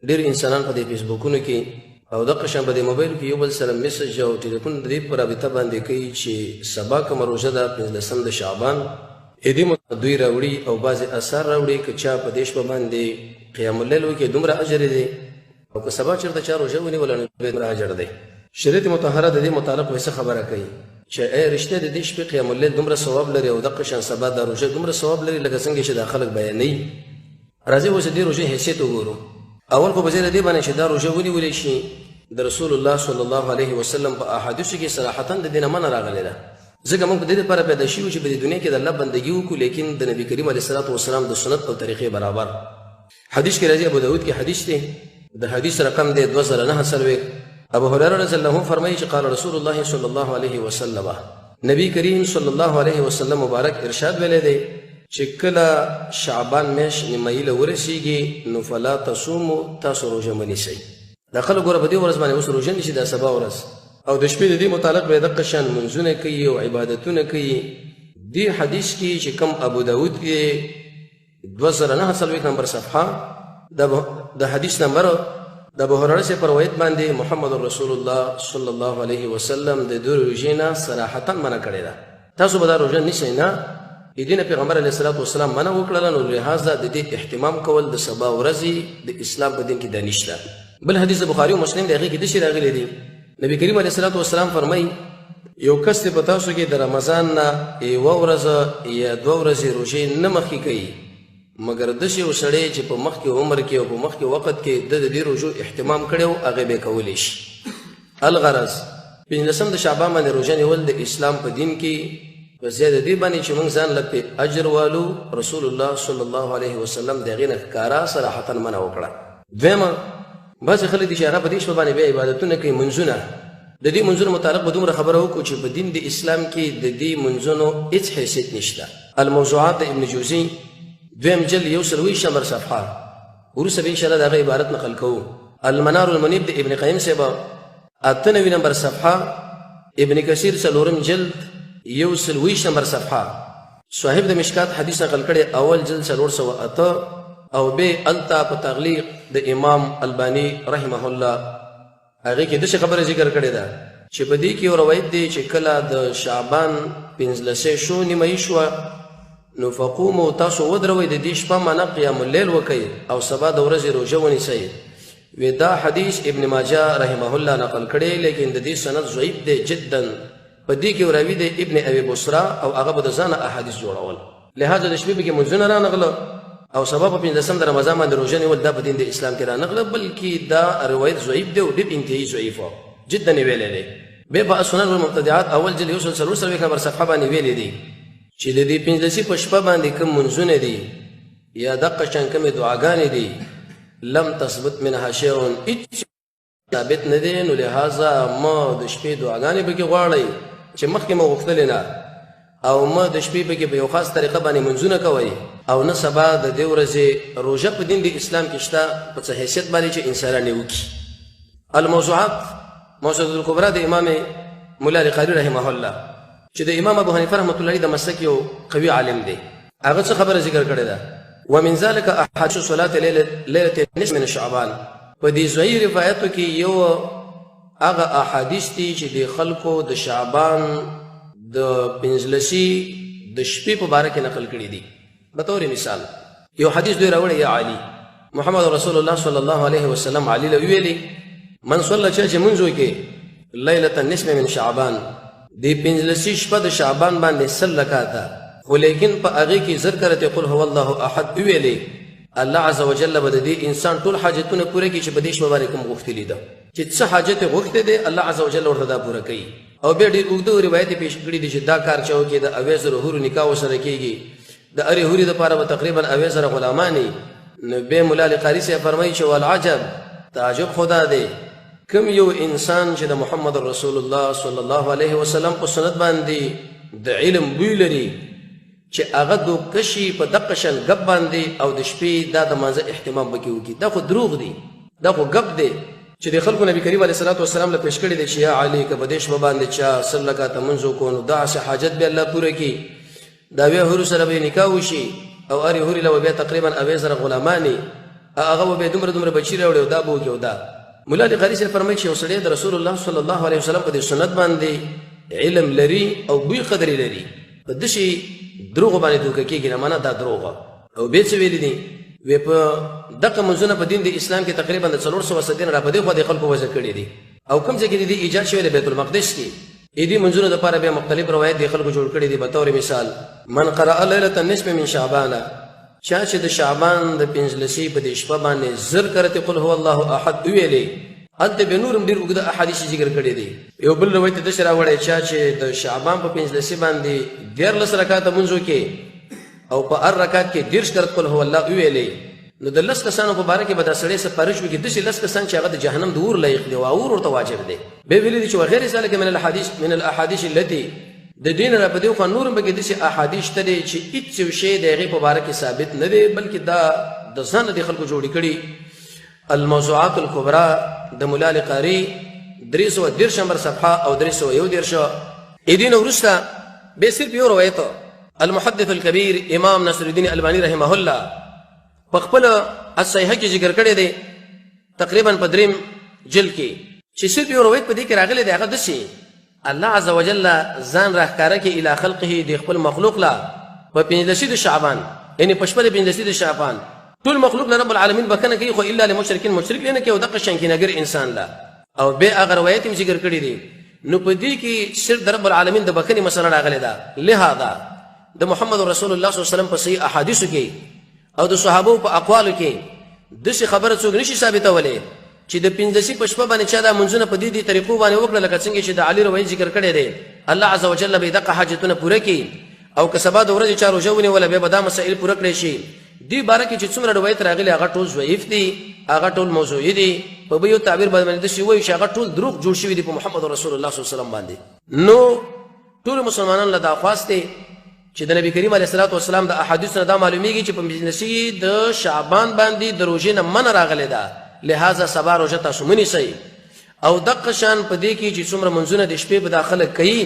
ډېر انسانان په دې فیسبوکونو کې او دغه شان په دې موبایل کې یو بل سره میسج او ټلیفون د دې په رابطه باندې کوي چې سبا کومه روژه ده 15 شعبان دې دوی راوړي او بعضې اثار راوړي که چا په دې شپه باندې قیام اللیل وکړي دومره اجر دی او که سبا چېرته چا روژه ونیوله نو دومره اجر دی. شریعت مطهره د دې متعلق ویسه خبره کوي چې رښتیا د دې شپې قیام اللیل دومره ثواب لري او دغه شان سبا دا روژه دومره ثواب لري لکه څنګه چې دا خلک بیانوي. راځئ اوس د دې روژې حیثیت وګورو. اول خو په ځای د دې باندې چې دا روژه ونیولی شي د رسول الله صلی الله علیه وسلم په احادیثو کې صراحتا د دې نه منع راغلی ده. ځکه موږ په دې لپاره پیدا شوي چې په دې دنیا کې د الله بندګي وکړو لیکن د نبي کریم علیه الصلاة والسلام د سنت او طریقې برابر. حدیث کې راځي ابو داود کې حدیث دی د حدیث رقم دی 2009 ابو هريره رضی الله عنه فرمایي چې قال رسول الله صلی الله علیه وسلم نبی کریم صلی الله علیه وسلم مبارک ارشاد ویلی دی چې کله شعبان میاشت نیمایي له ورسیږي نو فلا تصوموا تاسو روژه مه نیسئ. دا خلک ګوره په دې ورځ باندې اوس روژه نیسي دا سبا ورځ او د شپې د دې متعلق به یې دقه شان منځونه کوي او عبادتونه کوي. دې حدیث کې چې کوم ابو داود کې 2009 نمبر صفحه د حدیث نمبر د ابو هريره سے پر روایت باندې محمد رسول الله صلی الله علیه وسلم د دې روژې نه صراحتا منع کړې ده. تاسو به دا روژه نیسئ نه. د دې نه پیغمبر علیه الصلاة والسلام منع وکړله نو لهذا د دې اهتمام کول د سبا ورځې د اسلام په دین کې دا نشته. بل حدیث بخاري او مسلم د هغې کې داسې راغلی دی نبی کریم علیه الصلاة والسلام فرمایي یو کس په تاسو کې د رمضان نه یوه ورځ یا 2 ورځې روژې نه مخکې کوي مګر داسې یو سړی چې په مخکې عمر کې او په مخکې وخت کې د دې روژو اهتمام کړی و هغې به یې کولی شي. الغرض 15 د شعبان باندې روژه نیول د اسلام په دین کې په ځای د دې باندې چې موږ ځان له پې اجر والو رسول الله صلی الله علیه وسلم د هغې نه ښکاره صراحتا منع وکړه. دویمه بعضې خلک دي چې هغه په دې شپه باندې بیا عبادتونه کوي منځونه. د دې منځونو متعلق به دومره خبره وکړو چې په دین د اسلام کې د دې منځونو هېڅ حیثیت نشته. الموضوعات د ابن جوزي دویم جلد 120 نمبر صفحه وروسته به انشاءالله د هغه عبارت نقل کوو. المنار المنیب د ابن قیم صاحب 98 نمبر صفحه ابن کثیر 4 جلد 120 نمبر صفحه صاحب د مشکات حدیث نقل کړی اول جلد 408 او به التا په تغلیق د امام البانی رحمه الله هغې کې داسې خبره ذکر کړې ده چې په دې کې یو روایت دی چې کله د شعبان 15 شو نیمایي شوه نو فقوموا تاسو ودروئ د دې شپه معنا قیام اللیل وکئ او سبا د ورځې روژه ونیسئ. وی دا حدیث ابن ماجه رحمه الله نقل کړی لیکن د دې سند ضعیف دی جدا. په دې کې راوي دی ابن ابي بصره او هغه به د ځانه احادیث جوړول. لهذا د شپې پکې منځونه رانغله او سبا په 15 د رمضان باندې روژه نیول دا په دین د اسلام کې رانغله بلکې دا روایت ضعیف دی او ډېر انتهایي ضعیف و جدا یې ویلی دی. بیا په السنن والمبتدعات اول جلد 143 نمبر صفحه باندې ویلی دی چې د دې 15 په شپه باندې کوم منځونه دي یا دقه شان کومې دعاګانې دي لم تثبت منها شیء هېڅ ثابت نه دی. نو لهذا ما د شپې دعاګانې پکې غواړئ چې مخکې مو غوښتلې نه او ما د شپې پکې په یو خاص طریقه باندې منځونه کوئ او نه سبا د دې ورځې روژه په دین د اسلام کې شته په څه حیثیت باندې چې انسانان یې وکړي. الموضوعات موضوعات الکبرى د امام ملا القاري رحمه الله چې د امام ابو حنیفه رحمة الله علیه د مسلک یو قوي عالم دی هغه څه خبره ذکر کړې ده. ومن ذلك احاديث صلاه ليله النصف من شعبان. په دې ځای روایتو کې یو هغه احادیث دي چې د خلکو د شعبان د 15 د شپې په باره کې نقل کړي دي. به طور مثال یو حدیث دوی راوړی یا علي محمد رسول الله صلی الله علیه وسلم علي له ویلي من صلى چې منځ وکړي ليله النصف من شعبان د 15 شپه د شعبان باندې 100 رکعاته خو لیکن په هغې کې ذکر ته قل هو الله احد ویلې الله عز وجل به د دې انسان ټول حاجتونه پوره کړي چې په دې شپه باندې کوم غوښتلي ده چې څه حاجت یې غوښتی دی الله عز وجل ورته دا پوره کوي. او بیا ډېر اوږده روایت یې پیش کړي دي چې دا کار چې وکړي د 80 حورو نکاح ورسره کېږي د هرې حورې دپاره به تقریبا 80 غلامانې. نو بیا ملا القاري صاحب فرمایي چې والعجب تعجب خدا دی کوم یو انسان چې د محمد رسول الله صلی الله علیه وسلم په سنت باندې د علم بوی لري چې هغه دوکشي په دقه شان ګپ باندې او د شپې دا د مانځه اهتمام به وکړي. دا خو دروغ دی دا خو ګپ دی چې د خلکو نبی کریم علیه الصلاة والسلام له پیش کړي دی چې یا علي که په دې شپه باندې چا 100 رکعاته منځ وکړو نو داسې حاجت به الله پوره کړي د اوې حورو سره به نکاح وشي او هرې حورې له به تقریبا 80 غلامانې هغه به دومره بچی راوړي او دا به وکړي او دا. مولا علی قاری صاحب فرمایي چې یو سړی د رسول الله صلی الله علیه وسلم په دې سنت باندې علم لري او بوی قدر لري، په دشي دروغ باندې دوکه کېږي نه، معنا دا دروغ. او به څه ویلي دي وی په دغه منځونه په دین د اسلام کې تقریبا د 400 دین را په دې خو د خلکو وځ کړی دي، او کوم ځای کې دي ایجاد شوی د بیت المقدس کې. دې منځونه د لپاره به مختلف روایت دي خلکو جوړ کړی دي. به تور مثال من قرأ ليله النصف من شعبان، چا چې د شعبان د 15 په دې شپه باندې زر کرته قل هو الله احد ویلې، هلته به نورم ډیر وګړه احادیث ذکر کړی دي. یو بل روایت د شرا وړي چا چې د شعبان په 15 باندې 14 رکعات منځو کې او په هر رکعت کې 10 کرته قل هو الله ویلې، نو د لس کسانو په باره کې به دا سړی سپارښت وکړي د لس کسان چې هغه د جهنم د اور لایق دي او اور ورته واجب دی. به ویلي دي چې وغیر ذلك من الاحاديث التي د دین را په دې خو نورم به کې د احادیث ته دي چې هیڅ شی د هغې په باره کې ثابت نه دی، بلکې دا د ځان د خلکو جوړې کړي. الموضوعات الكبرى د مولا علی قاری 313 نمبر صفحه او 311. دین ورسته به صرف یو روایت المحدث الكبير امام ناصر الدین البانی رحمه الله په خپل الصحیح کې ذکر کړی دی تقریبا په دریم جلد کې، چې صرف یو روایت په دې کې راغلی دی. هغه داسې الله عز وجل ځان راښکاره کړي الی خلقه د خپل مخلوق لا په 15 شعبان، یعنی په شپه د 15 شعبان ټول مخلوق له رب العالمین بکنه کوي، خو الا لمشرکین مشرک لنه کې او دغه شنکینګر انسان لا. او به هغه روایت هم ذکر کړی دی. نو په دې کې صرف د رب العالمین د بکنې مسله راغلی ده. لهذا د محمد رسول الله صلی الله علیه وسلم په صحیح احادیثو کې او د صحابو په اقوالو کې داسې خبره څوک نشي ثابتولی چې د 15 په شپه باندې چا دا منځونه په دې طریقو باندې وکړه لکه څنګه چې د علي روایت ذکر کړی دی. الله عز وجل به دغه حاجتونه پوره کړي او که سبا د ورځې چا روژه ونیوله بیا به دا مسایل پوره کړی شي. دې باره کې چې څومره روایت راغلي هغه ټول ضعیف دي، هغه ټول موضوعي دي. په یو تعبیر باندې داسې وایي چې هغه ټول دروغ جوړ شوي دي په محمد رسول الله صلی الله علیه وسلم باندې. نو ټول مسلمانانو له دا خواست دی چې د نبی کریم علیه الصلاۃ والسلام د احادیث نه دا معلومیږي چې په 15 د شعبان باندې د روژې نه من راغلی ده، لہذا سبا روژه تاسو ونیسئ. او دغه شان په دې کې چې څومره منځونه د شپې به دا خلک کوي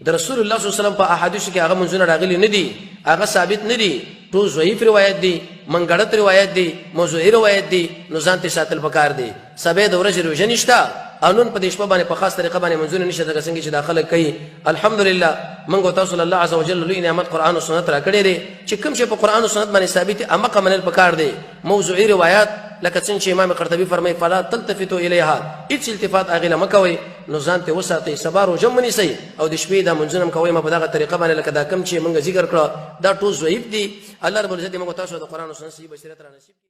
د رسول الله صلی الله علیه وسلم په احادیثو کې هغه منځونه راغلي نه دي، هغه ثابت نه دي، ټول ضعیف روایت دي، منګړت روایت دي، موضوعي روایت دي. نو ځان ته ساتل پکار دي. سبا د ورځې روژه نشته او نن په دې شپه باندې په خاص طریقه باندې منځونه نشته دغه څنګه چې داخله کوي. الحمدلله موږ تاسو الله عز وجل لوی نعمت قرآن او سنت را کړی دی چې کوم شی په قرآن او سنت باندې ثابت امه منل پکار دی. موضوعي روایت لکه څنګه چې امام قرطبي فرمایي فلا تلتفتوا الیها، هیڅ التفات هغې له مه کوئ. نو ځان ته وساتئ، سبا روژه ونیسئ او د شپې دا منځونه هم کوئ په دغه طریقه باندې لکه دا کوم چې موږ ذکر کړه دا ټول ضعیف دي. الله رب العزت موږ تاسو د قرآن او سنت صحیح بصیرت را نصیب